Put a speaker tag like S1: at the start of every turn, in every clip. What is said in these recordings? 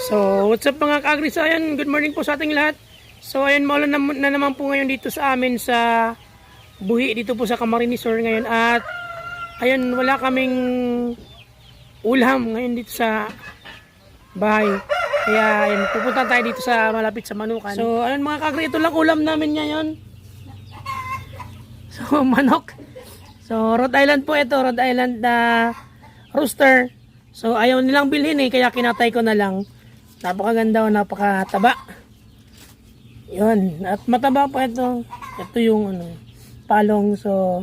S1: So, what's up mga ka-agri? So, ayan, good morning po sa ating lahat. So, ayan, maulan na naman po ngayon dito sa amin sa Buhi, dito po sa Camarines Sur ngayon. At, ayan, wala kaming ulam ngayon dito sa bahay. Kaya, ayan, pupunta tayo dito sa malapit sa Manukan. So, ayan mga ka-agri, ito lang ulam namin ngayon. So, manok. So, Rhode Island po ito, Rhode Island na rooster. So, ayaw nilang bilhin kaya kinatay ko na lang. Napakaganda o napakataba. Yun. At mataba po ito. Ito yung palong. So,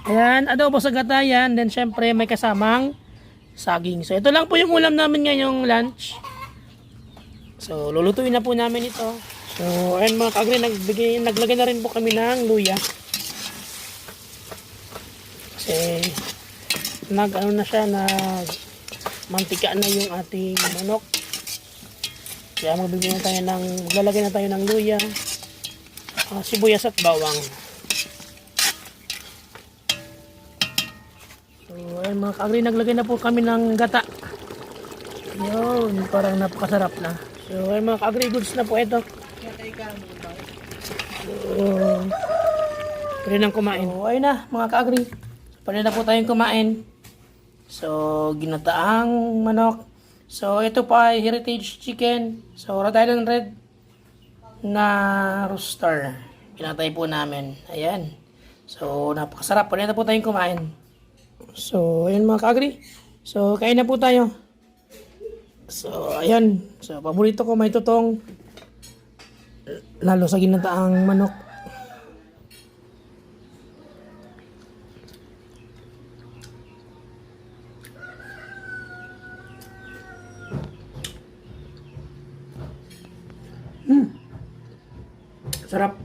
S1: ayan. Adobo sa gatayan. Then, syempre, may kasamang saging. So, ito lang po yung ulam namin ngayong lunch. So, lulutuin na po namin ito. So, ayan mga ka-agri, naglagay na rin po kami ng luya. Kasi, na siya, mantika na yung ating manok. Kaya maglalagay na tayo ng luya, sibuyas at bawang. So, ayun mga ka-agri, naglagay na po kami ng gata. Yun, parang napakasarap na. So, ayun mga ka-agri, goods na po ito. So, pwede nang kumain. So, ayun na mga ka-agri, pwede na po tayong kumain. So, ginataang manok. So, ito pa ay heritage chicken. So, Rhode Island Red na rooster. Pinatay po namin. Ayan. So, napakasarap. Pwede na po tayong kumain. So, ayan mga ka-agri. So, kain na po tayo. So, ayan. So, paborito ko may tutong. Lalo sa ginataang manok. Sarap.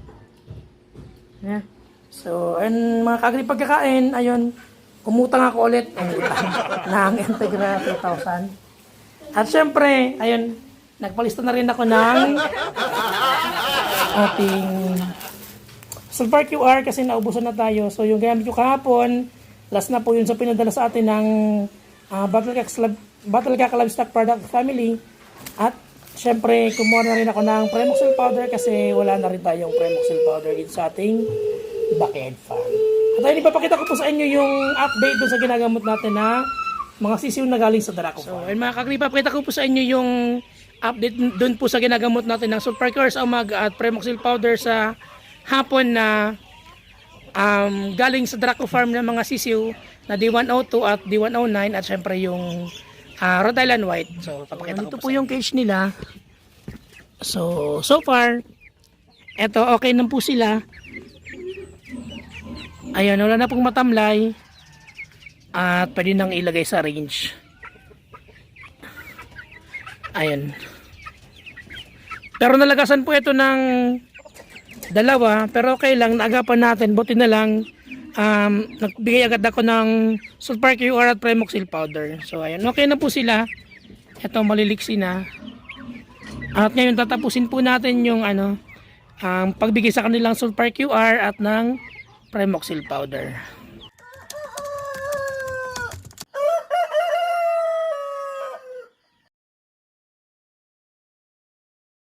S1: Yeah. So, ayun mga ka-agri, pagkakain, ayun, kumutang ako ulit ng Integra 2000. At syempre, ayun, nagpalista na rin ako ng ating Sulfur QR kasi naubusan na tayo. So, yung gamit ko kahapon, last na po yun sa pinadala sa atin ng Battlecack Livestock Product Family. At syempre, kumuha na rin ako ng Premoxil powder kasi wala na rin tayong Premoxil powder dito sa ating backyard farm. At ayun, ipapakita ko po sa inyo yung update doon sa ginagamot natin na mga sisiw na galing sa Draco Farm. So, ayun mga ka-agri, ipapakita ko po sa inyo yung update doon po sa ginagamot natin ng Sulfur Cure sa umaga at Premoxil powder sa hapon na galing sa Draco Farm ng mga sisiw na D102 at D109 at syempre yung Rhode Island White. So, papakita ko po yung cage nila. So far, eto, okay na po sila. Ayan, wala na pong matamlay. At pwede nang ilagay sa range. Ayan. Pero nalagasan po ito ng dalawa. Pero okay lang, naagapan natin. Buti na lang. Nagbigay agad ako ng Sulfur QR at Premoxil powder. So ayan, okay na po sila. Ito maliliksi na. At ngayon tatapusin po natin yung pagbigay sa kanilang Sulfur QR at ng Premoxil powder.